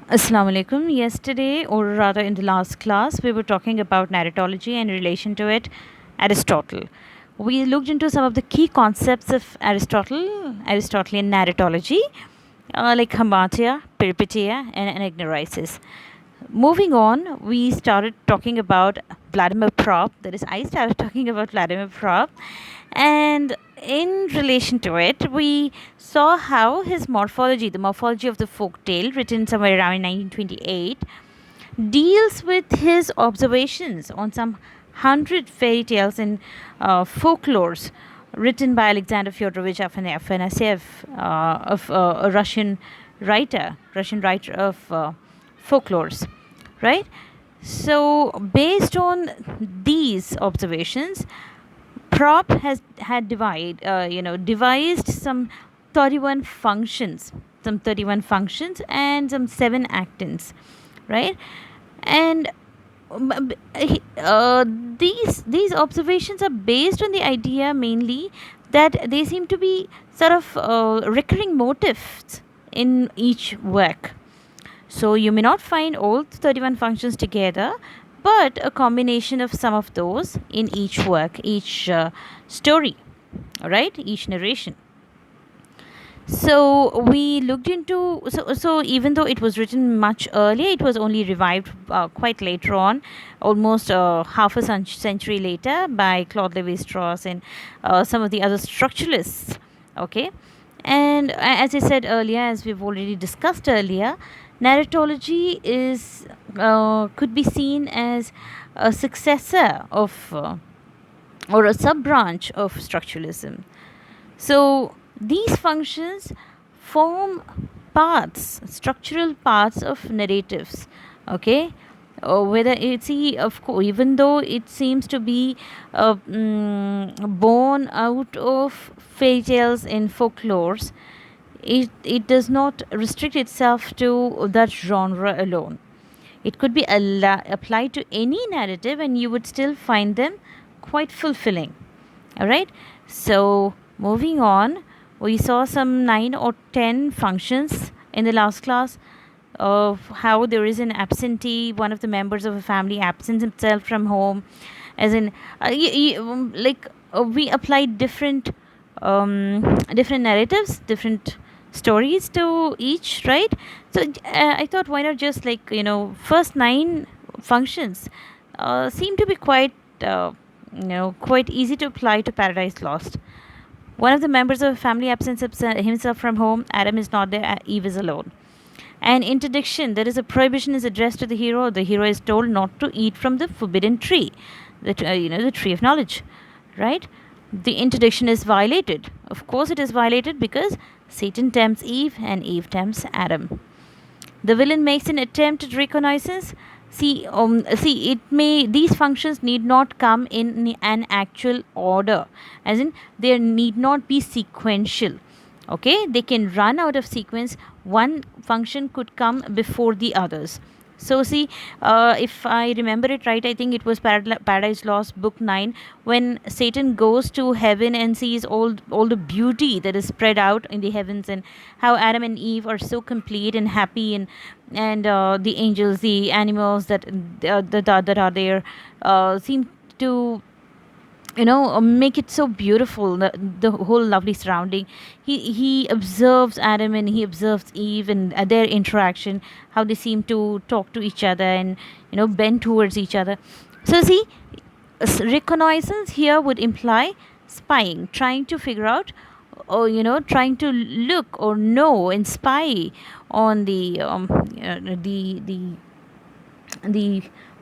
Assalamu alaikum. Yesterday, or rather in the last class, we were talking about narratology and in relation to it, Aristotle. We looked into some of the key concepts of Aristotelian narratology, like hamartia, peripeteia, and anagnorisis. Moving on, we started talking about Vladimir Prop. That is, I started talking about Vladimir Prop. And in relation to it, we saw how his morphology, the morphology of the folk tale, written somewhere around 1928, deals with his observations on some 100 fairy tales and folklores written by Alexander Fyodorovich Afanasyev, of a Russian writer of folklores, right? So, based on these observations, Prop has had devised some 31 functions and some 7 actants, right? And these observations are based on the idea mainly that they seem to be sort of recurring motifs in each work. So you may not find all 31 functions together, but a combination of some of those in each work, each story, right? Each narration. So we looked into so even though it was written much earlier, it was only revived quite later on, almost half a century later, by Claude Lévi-Strauss and some of the other structuralists. Okay, and as I said earlier, as we've already discussed earlier, narratology is could be seen as a successor of or a sub branch of structuralism. So these functions form structural parts of narratives. Okay, whether it's of course, even though it seems to be born out of fairy tales and folklores, it does not restrict itself to that genre alone. It could be applied to any narrative and you would still find them quite fulfilling. All right. So, moving on, we saw some 9 or 10 functions in the last class of how there is an absentee, one of the members of a family absents himself from home, as in, we applied different narratives, different stories to each, right? So I thought, why not just first 9 functions seem to be quite easy to apply to Paradise Lost. One of the members of a family absents himself from home. Adam is not there. Eve is alone. An interdiction, that is, a prohibition, is addressed to the hero. The hero is told not to eat from the forbidden tree, the tree of knowledge, right? The interdiction is violated. Of course, it is violated because Satan tempts Eve and Eve tempts Adam. The villain makes an attempt at reconnaissance. These functions need not come in an actual order, as in they need not be sequential. Okay, they can run out of sequence. One function could come before the others. So see, if I remember it right, I think it was Paradise Lost, book 9, when Satan goes to heaven and sees all the beauty that is spread out in the heavens, and how Adam and Eve are so complete and happy, and the angels, the animals that are there, seem to make it so beautiful, the whole lovely surrounding. He observes Adam and he observes Eve and their interaction, how they seem to talk to each other and bend towards each other. So see, reconnaissance here would imply spying, trying to figure out, or trying to look or know and spy on the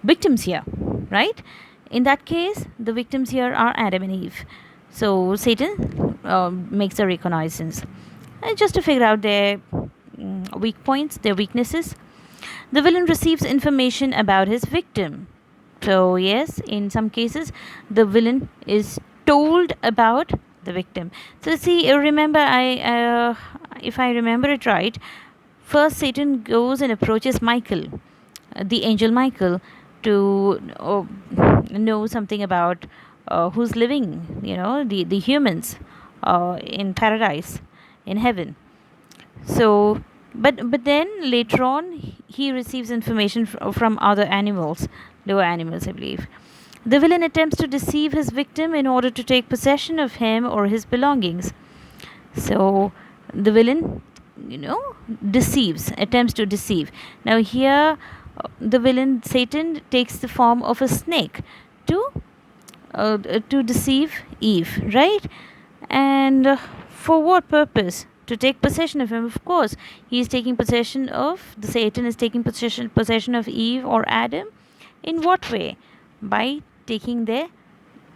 victims here, right? In that case, the victims here are Adam and Eve. So Satan makes a reconnaissance just to figure out their weak points, their weaknesses. The villain receives information about his victim. So yes, in some cases, the villain is told about the victim. So see, remember, if I remember it right, first Satan goes and approaches Michael, the angel Michael, to know something about who's living, the humans in paradise, in heaven. So But then later on, he receives information from other animals, lower animals, I believe. The villain attempts to deceive his victim in order to take possession of him or his belongings. So the villain, attempts to deceive. Now here, the villain Satan takes the form of a snake to to deceive Eve, right? And for what purpose? To take possession of him, of course. He is taking possession of the Satan is taking possession of Eve or Adam. In what way? By taking their,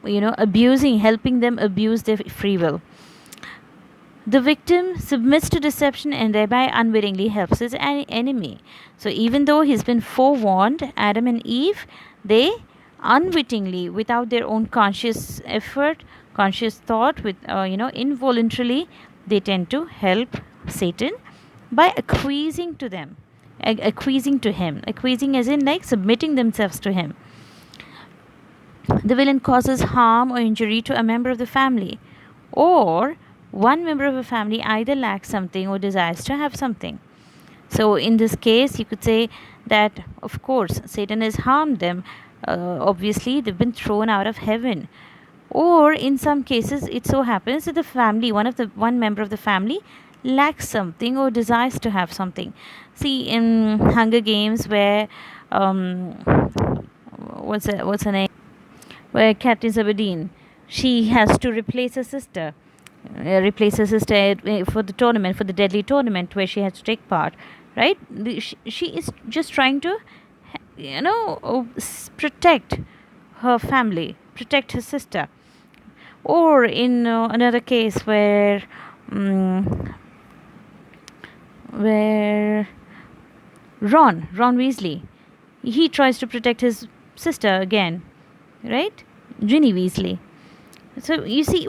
helping them abuse their free will. The victim submits to deception and thereby unwittingly helps his enemy. So even though he's been forewarned, Adam and Eve, they unwittingly, without their own conscious effort, conscious thought, involuntarily, they tend to help Satan by acquiescing to them, acquiescing to him, acquiescing as in like submitting themselves to him. The villain causes harm or injury to a member of the family, or one member of a family either lacks something or desires to have something. So in this case, you could say that, of course, Satan has harmed them. Obviously, they've been thrown out of heaven. Or in some cases, it so happens that the family, one member of the family, lacks something or desires to have something. See, in Hunger Games, where what's her name? Where Katniss Everdeen, she has to replace her sister for the tournament, for the deadly tournament where she has to take part, right? She is just trying to, protect her family, protect her sister. Or in another case where Ron Weasley, he tries to protect his sister again, right? Ginny Weasley. So you see,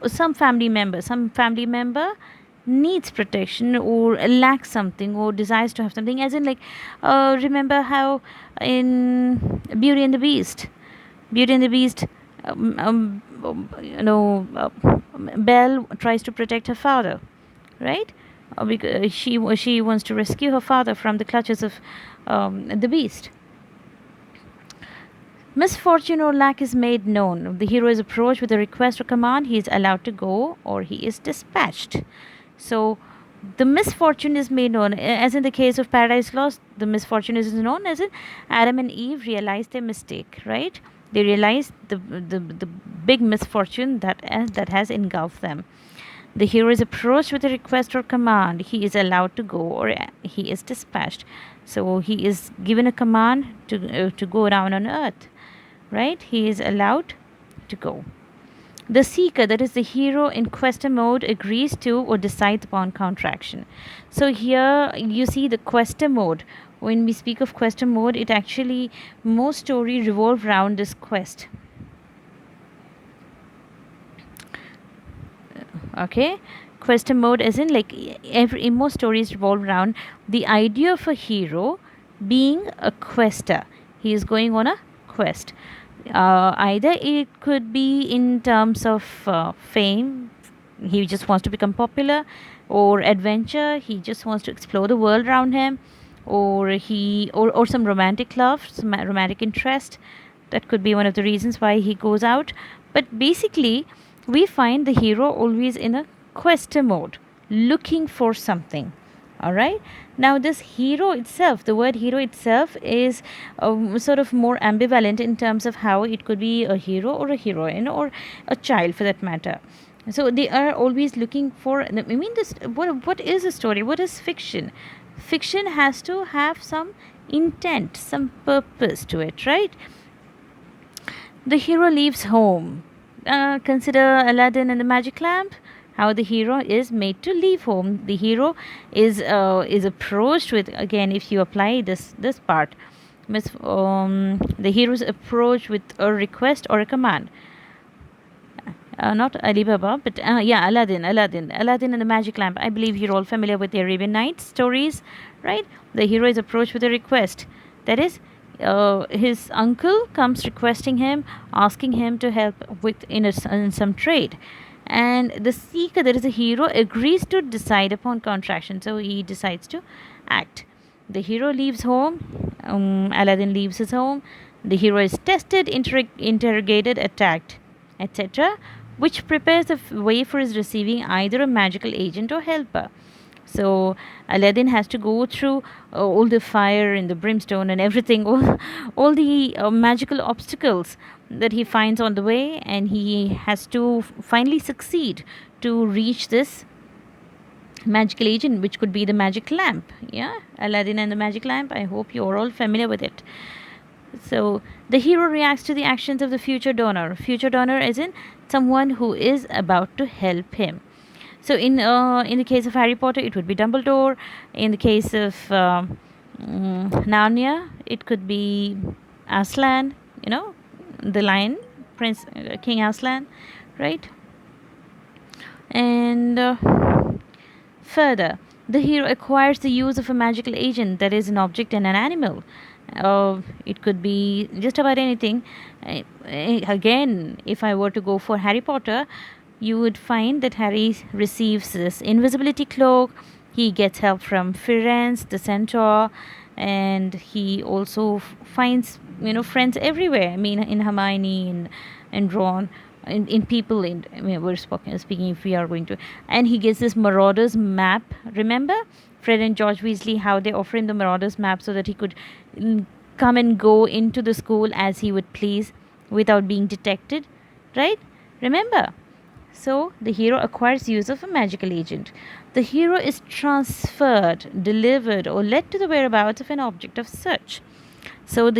some family member needs protection or lacks something or desires to have something, as in like, remember how in Beauty and the Beast, Belle tries to protect her father, right? Because she wants to rescue her father from the clutches of the beast. Misfortune or lack is made known. The hero is approached with a request or command. He is allowed to go or he is dispatched. So the misfortune is made known. As in the case of Paradise Lost, the misfortune is known as in Adam and Eve realized their mistake, right? They realized the big misfortune that has engulfed them. The hero is approached with a request or command. He is allowed to go or he is dispatched. So he is given a command to go down on earth, right? He is allowed to go. The seeker, that is the hero in quester mode, agrees to or decides upon counteraction. So here you see the quester mode. When we speak of quester mode, it actually, most stories revolve around this quest. Okay, quester mode as in like most stories revolve around the idea of a hero being a quester. He is going on a quest. Either it could be in terms of fame, he just wants to become popular, or adventure, he just wants to explore the world around him, or some romantic love, some romantic interest. That could be one of the reasons why he goes out. But basically, we find the hero always in a quester mode, looking for something. Alright, now this hero itself, the word hero itself is sort of more ambivalent in terms of how it could be a hero or a heroine or a child for that matter. So they are always looking for, I mean, this what is a story? What is fiction? Fiction has to have some intent, some purpose to it, right? The hero leaves home. Consider Aladdin and the magic lamp. How the hero is made to leave home. The hero is approached with, again, if you apply this part, the hero is approached with a request or a command. Not Alibaba, but Aladdin and the magic lamp. I believe you're all familiar with the Arabian Nights stories, right? The hero is approached with a request. That is, his uncle comes requesting him, asking him to help in some trade. And the seeker, that is the hero, agrees to decide upon contraction. So he decides to act. The hero leaves home. Aladdin leaves his home. The hero is tested, interrogated, attacked, etc., which prepares the way for his receiving either a magical agent or helper. So Aladdin has to go through all the fire and the brimstone and everything, all the magical obstacles that he finds on the way, and he has to finally succeed to reach this magical agent, which could be the magic lamp. Yeah, Aladdin and the magic lamp. I hope you're all familiar with it. So the hero reacts to the actions of the future donor. Future donor is in someone who is about to help him. So in the case of Harry Potter, it would be Dumbledore. In the case of Narnia, it could be Aslan. The lion, Prince King Aslan, right? And further, the hero acquires the use of a magical agent, that is, an object and an animal. It could be just about anything. Again, if I were to go for Harry Potter, you would find that Harry receives this invisibility cloak. He gets help from Firenze, the centaur, and he also finds friends everywhere. I mean, in Hermione and Ron, in people. I mean, we're speaking if we are going to, and he gets this Marauders map. Remember, Fred and George Weasley, how they offer him the Marauders map so that he could come and go into the school as he would please without being detected, right? Remember. So the hero acquires use of a magical agent. The hero is transferred, delivered, or led to the whereabouts of an object of search. So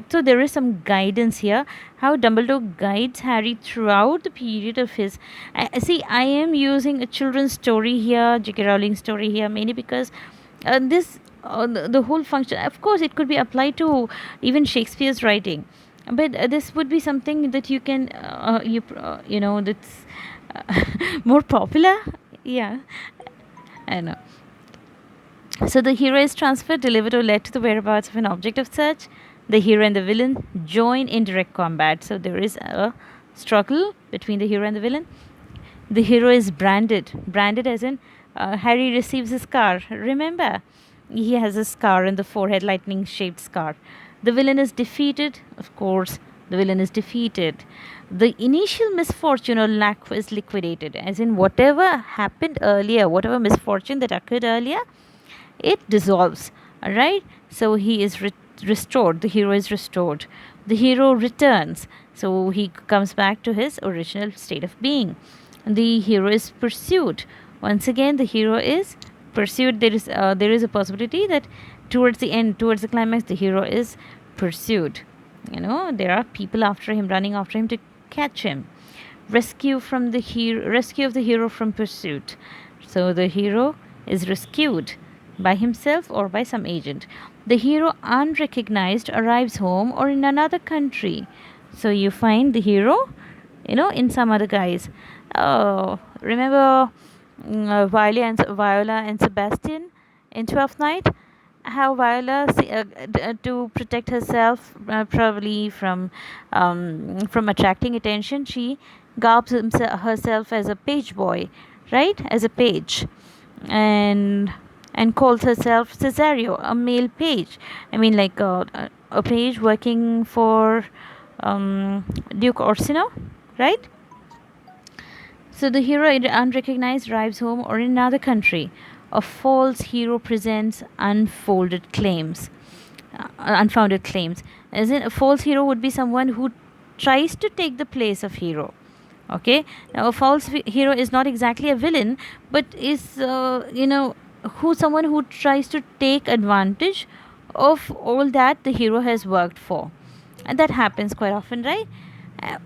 so there is some guidance here. How Dumbledore guides Harry throughout the period of his. See, I am using a children's story here, J.K. Rowling story here, mainly because the whole function. Of course, it could be applied to even Shakespeare's writing, but this would be something that you can that's more popular. Yeah, I know. So the hero is transferred, delivered, or led to the whereabouts of an object of search. The hero and the villain join in direct combat. So there is a struggle between the hero and the villain. The hero is branded. Branded as in Harry receives a scar. Remember, he has a scar in the forehead, lightning shaped scar. The villain is defeated. Of course, the villain is defeated. The initial misfortune or lack is liquidated, as in whatever happened earlier, whatever misfortune that occurred earlier, it dissolves. All right, so he is restored. The hero is restored. The hero returns, so he comes back to his original state of being. The hero is pursued. Once again, the hero is pursued. There is a possibility that towards the end, towards the climax, the hero is pursued. There are people after him, running after him to catch him. Rescue of the hero from pursuit. So the hero is rescued by himself or by some agent. The hero, unrecognized, arrives home or in another country. So you find the hero, in some other guise. Remember Viola and Sebastian in Twelfth Night? How Viola, to protect herself, probably from attracting attention, she garbs herself as a page boy, right? As a page, and calls herself Cesario, a male page. I mean, like a page working for Duke Orsino, right? So the hero, unrecognized, arrives home or in another country. A false hero presents unfounded claims. As in, a false hero would be someone who tries to take the place of hero. Okay, now a false hero is not exactly a villain, but is someone who tries to take advantage of all that the hero has worked for, and that happens quite often, right?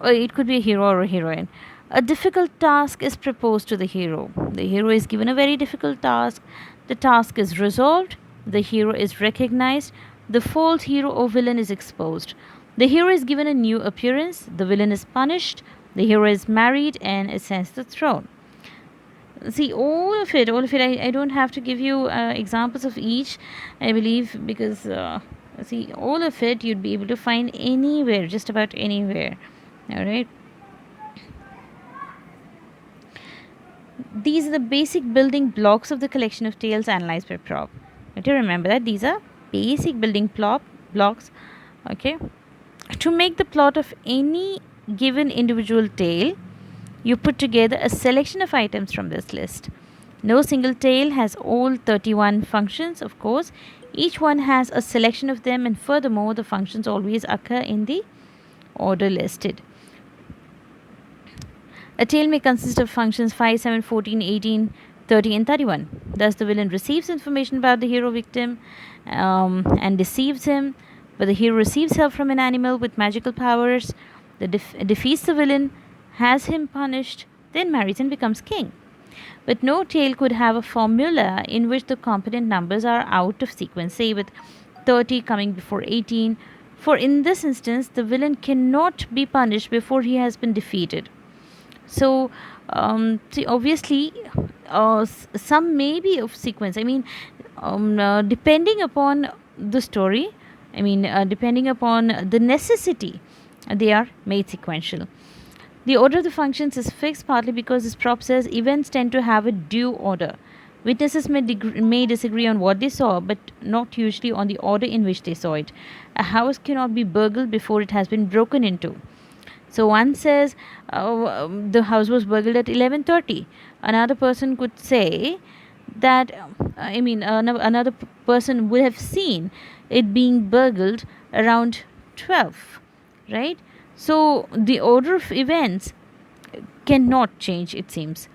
It could be a hero or a heroine. A difficult task is proposed to the hero. The hero is given a very difficult task. The task is resolved. The hero is recognized. The false hero or villain is exposed. The hero is given a new appearance. The villain is punished. The hero is married and ascends the throne. See, all of it. I don't have to give you examples of each, I believe, because see, all of it you'd be able to find anywhere, just about anywhere. All right. these are the basic building blocks of the collection of tales analyzed by Prop. You have to remember that these are basic building blocks. Okay. To make the plot of any given individual tale, you put together a selection of items from this list. No single tale has all 31 functions, of course. Each one has a selection of them, and furthermore, the functions always occur in the order listed. A tale may consist of functions 5, 7, 14, 18, 30, and 31. Thus, the villain receives information about the hero victim and deceives him, but the hero receives help from an animal with magical powers, defeats the villain, has him punished, then marries and becomes king. But no tale could have a formula in which the component numbers are out of sequence, say with 30 coming before 18, for in this instance, the villain cannot be punished before he has been defeated. So, see, obviously, some may be of sequence. I mean, depending upon the story, depending upon the necessity, they are made sequential. The order of the functions is fixed partly because this prop says events tend to have a due order. Witnesses may disagree on what they saw, but not usually on the order in which they saw it. A house cannot be burgled before it has been broken into. So one says the house was burgled at 11:30. Another person could say that another person would have seen it being burgled around 12, right? So the order of events cannot change, it seems.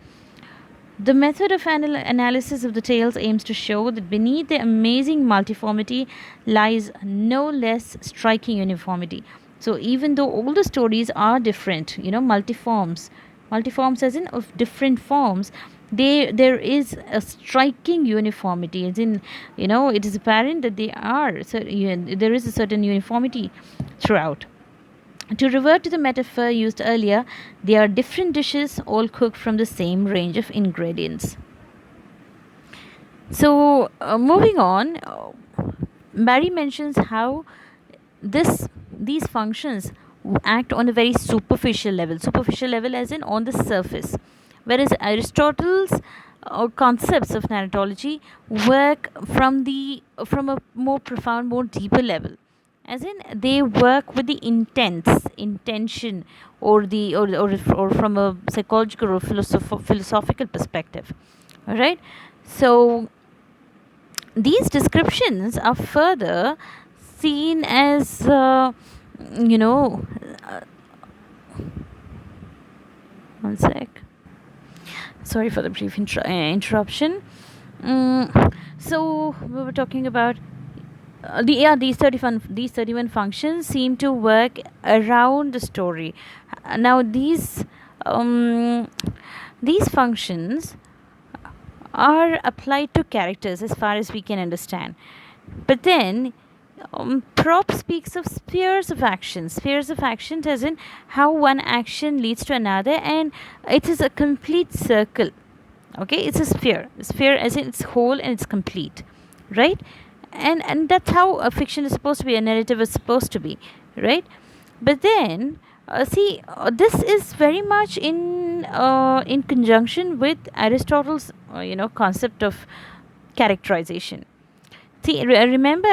The method of analysis of the tales aims to show that beneath the amazing multiformity lies no less striking uniformity. So even though all the stories are different, multiforms as in of different forms, there is a striking uniformity, as in, it is apparent that they are, so there is a certain uniformity throughout. To revert to the metaphor used earlier, they are different dishes all cooked from the same range of ingredients. So, moving on, Barry mentions how these functions act on a very superficial level as in on the surface, whereas Aristotle's concepts of narratology work from a more profound, more deeper level, as in they work with the intention, or from a psychological or philosophical perspective. All right. So these descriptions are further seen as one sec, sorry for the brief interruption. So we were talking about these 31 functions seem to work around the story. Now these functions are applied to characters as far as we can understand, but then Prop speaks of spheres of actions as in how one action leads to another, and it is a complete circle. Okay, it's a sphere as in it's whole and it's complete, right? And that's how a fiction is supposed to be, a narrative is supposed to be, right? But then this is very much in conjunction with Aristotle's concept of characterization. See, remember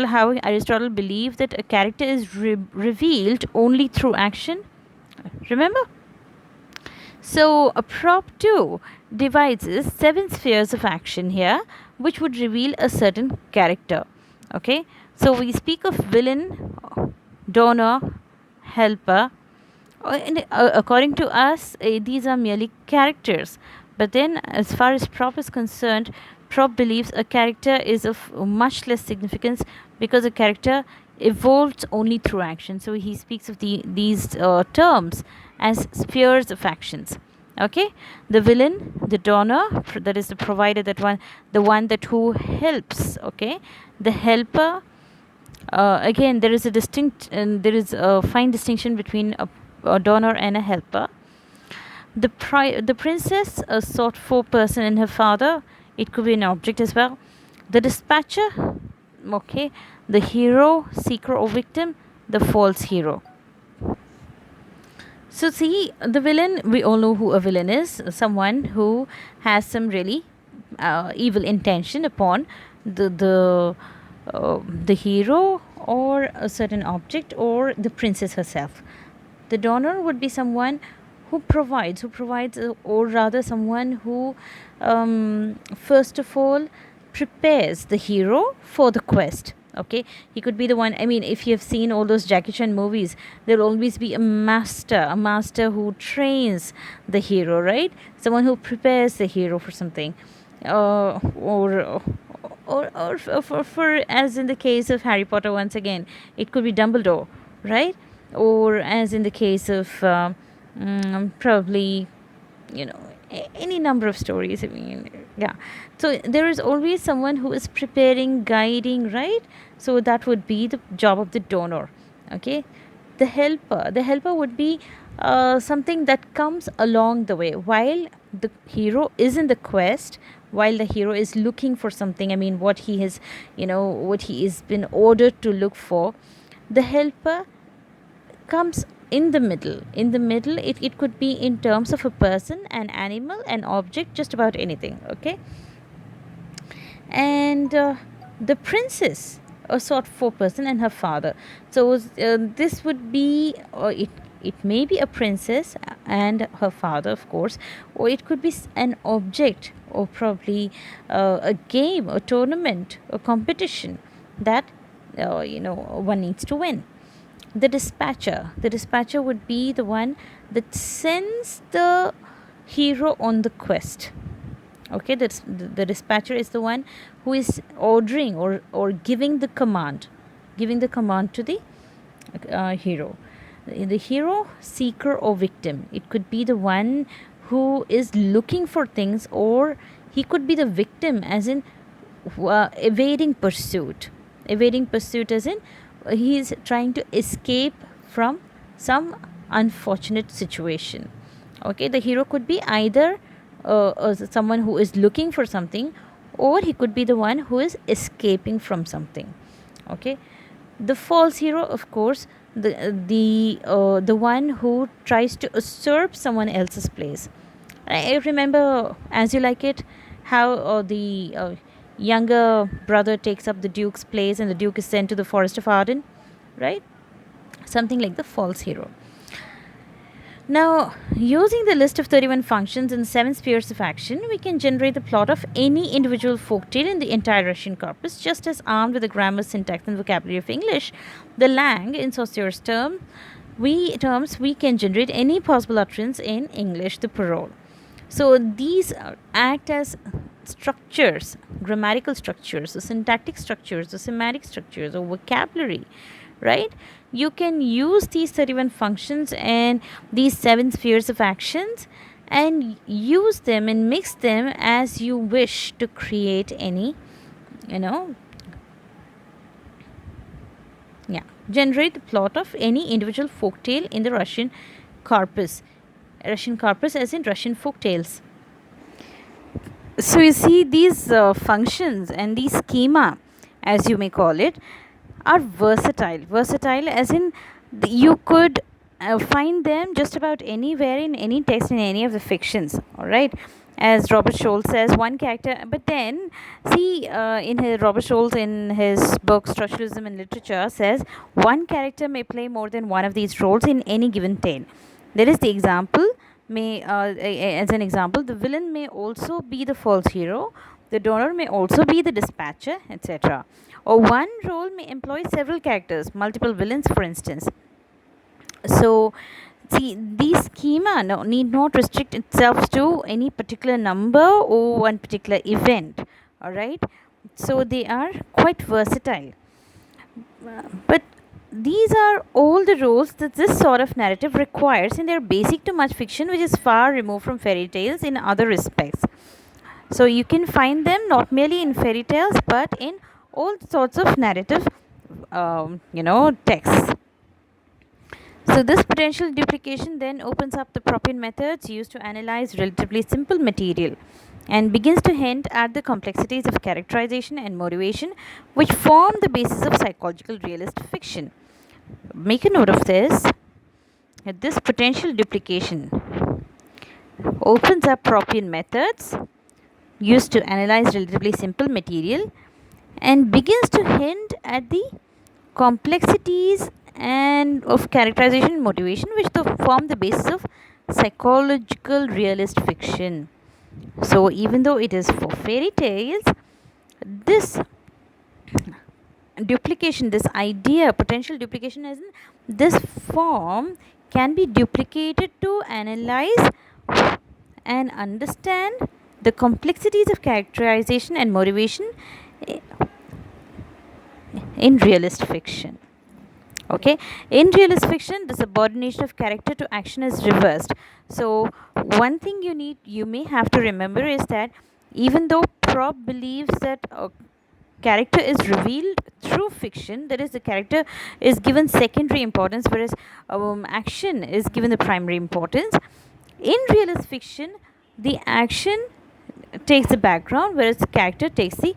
how Aristotle believed that a character is revealed only through action? Remember? So, a Prop 2 divides 7 spheres of action here, which would reveal a certain character. Okay? So, we speak of villain, donor, helper. And, according to us, these are merely characters. But then, as far as Prop is concerned, Prop believes a character is of much less significance because a character evolves only through action. So he speaks of these terms as spheres of actions. Okay, the villain, the donor, that is the provider, the one that who helps. Okay, the helper. Again, there is a fine distinction between a donor and a helper. The princess, a sought for person, and her father. It could be an object as well. The dispatcher, okay. The hero, seeker, or victim, the false hero. So, see, the villain, we all know who a villain is, someone who has some really evil intention upon the hero or a certain object or the princess herself. The donor would be someone who provides, or rather, someone who, first of all, prepares the hero for the quest. Okay, he could be the one. I mean, if you have seen all those Jackie Chan movies, there'll always be a master who trains the hero, right? Someone who prepares the hero for something, or as in the case of Harry Potter, once again, it could be Dumbledore, right? Or as in the case of probably, any number of stories. I mean, yeah. So there is always someone who is preparing, guiding, right? So that would be the job of the donor. Okay, the helper would be something that comes along the way while the hero is in the quest, while the hero is looking for something. I mean, what he has been ordered to look for. The helper comes in the middle. It could be in terms of a person, an animal, an object, just about anything. Okay, and the princess, a sort for person, and her father. So this would be, it may be a princess and her father, of course, or it could be an object, or probably a game, a tournament, a competition that one needs to win. The dispatcher would be the one that sends the hero on the quest. Okay, the dispatcher is the one who is ordering, or giving the command to the hero. The hero, seeker, or victim, it could be the one who is looking for things, or he could be the victim, as in evading pursuit, as in he is trying to escape from some unfortunate situation. Okay, the hero could be either someone who is looking for something, or he could be the one who is escaping from something. Okay, the false hero, of course, the one who tries to usurp someone else's place. I remember, As You Like It, how the younger brother takes up the duke's place, and the duke is sent to the forest of Arden, right? Something like the false hero. Now, using the list of 31 functions and 7 spheres of action, we can generate the plot of any individual folktale in the entire Russian corpus. Just as armed with the grammar, syntax, and vocabulary of English, the Lang, in Saussure's terms, we can generate any possible utterance in English, the parole. So these act as structures, grammatical structures, or syntactic structures, or semantic structures, or vocabulary, right? You can use these 31 functions and these 7 spheres of actions and use them and mix them as you wish to create any, generate the plot of any individual folktale in the Russian corpus. Russian corpus as in Russian folktales. So you see, these functions and these schema, as you may call it, are versatile as in you could find them just about anywhere in any text, in any of the fictions. All right, as Robert Scholl says, one character. But then, see, Robert Scholl, in his book Structuralism in Literature, says one character may play more than one of these roles in any given tale. There is the example. As an example, the villain may also be the false hero. The donor may also be the dispatcher, etc. Or one role may employ several characters, multiple villains, for instance. So, see, these schema need not restrict itself to any particular number or one particular event. All right. So they are quite versatile. But these are all the roles that this sort of narrative requires, and they are basic to much fiction which is far removed from fairy tales in other respects. So you can find them not merely in fairy tales but in all sorts of narrative texts. So this potential duplication then opens up the Propian methods used to analyze relatively simple material and begins to hint at the complexities of characterization and motivation which form the basis of psychological realist fiction. Make a note of this. This potential duplication opens up Propian methods used to analyze relatively simple material and begins to hint at the complexities and of characterization and motivation which form the basis of psychological realist fiction. So even though it is for fairy tales, this duplication, this idea, potential duplication as in this form can be duplicated to analyze and understand the complexities of characterization and motivation in realist fiction. Okay, in realist fiction the subordination of character to action is reversed. So one thing you may have to remember is that even though Prop believes that a character is revealed through fiction, that is, the character is given secondary importance, whereas action is given the primary importance. In realist fiction, the action takes the background, whereas the character takes the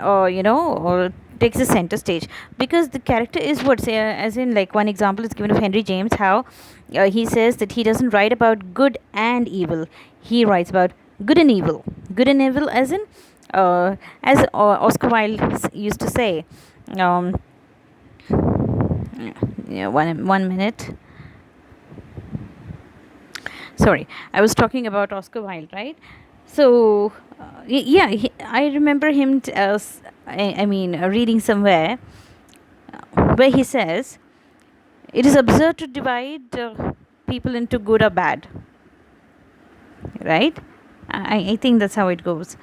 or takes the center stage, because the character is what say, as in, like, one example is given of Henry James, how he says that he doesn't write about good and evil, he writes about good and evil. Good and evil as in, as Oscar Wilde used to say, um, yeah, one minute, sorry, I was talking about Oscar Wilde, right? So yeah, I remember him I mean, reading somewhere where he says it is absurd to divide people into good or bad, right? I think that's how it goes.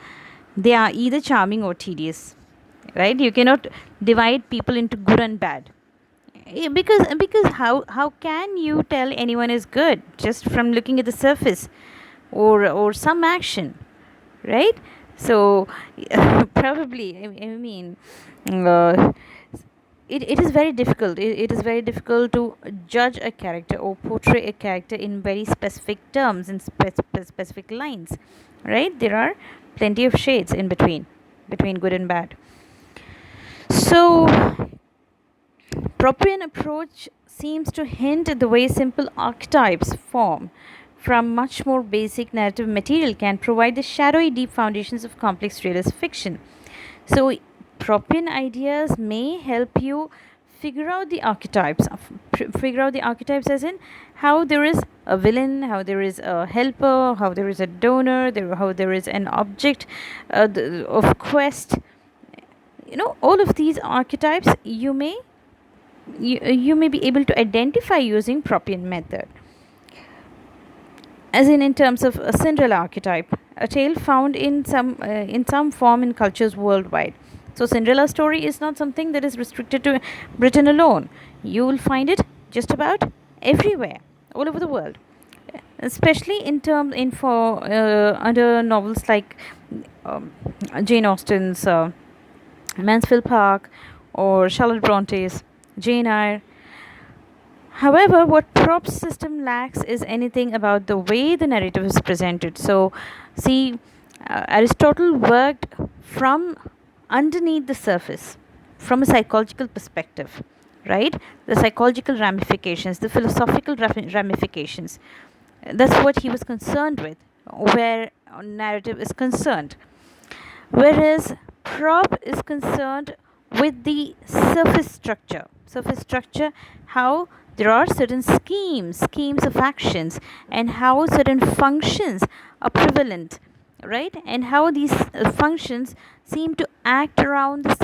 They are either charming or tedious, right? You cannot divide people into good and bad. Because how can you tell anyone is good just from looking at the surface or some action, right? So probably, I mean, uh, it is very difficult. It is very difficult to judge a character or portray a character in very specific terms, in specific lines, right? There are plenty of shades in between good and bad. So Propian approach seems to hint at the way simple archetypes form from much more basic narrative material can provide the shadowy deep foundations of complex realist fiction. So Propian ideas may help you figure out the archetypes, as in how there is a villain, how there is a helper, how there is a donor, how there is an object of quest. All of these archetypes you may be able to identify using Propian method. As in terms of a Cinderella archetype, a tale found in some form in cultures worldwide. So Cinderella story is not something that is restricted to Britain alone. You will find it just about everywhere, all over the world, especially for under novels like Jane Austen's Mansfield Park or Charlotte Bronte's Jane Eyre. However, what Prop's system lacks is anything about the way the narrative is presented. So, see, Aristotle worked from underneath the surface, from a psychological perspective, right? The psychological ramifications, the philosophical ramifications. That's what he was concerned with, where narrative is concerned. Whereas Prop is concerned with the surface structure, how there are certain schemes of actions, and how certain functions are prevalent, right? And how these functions seem to act around the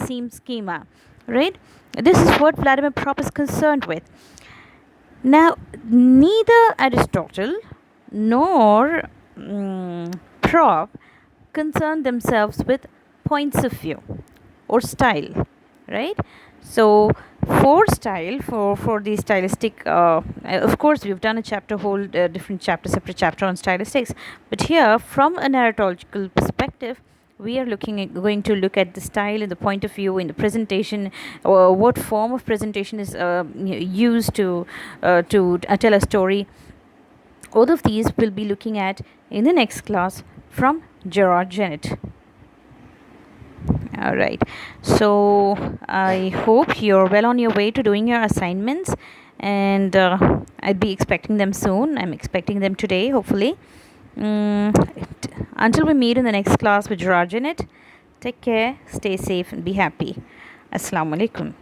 same schema, right? This is what Vladimir Prop is concerned with. Now, neither Aristotle nor Prop concern themselves with points of view or style, right? So for style, for the stylistic, of course we've done a separate chapter on stylistics, but here from a narratological perspective we are going to look at the style and the point of view in the presentation, or what form of presentation is used to tell a story. All of these we'll be looking at in the next class from Gerard Jennett. Alright, so I hope you're well on your way to doing your assignments, and I'd be expecting them soon. I'm expecting them today, hopefully. Until we meet in the next class with Raj in it, take care, stay safe, and be happy. Assalamu alaikum.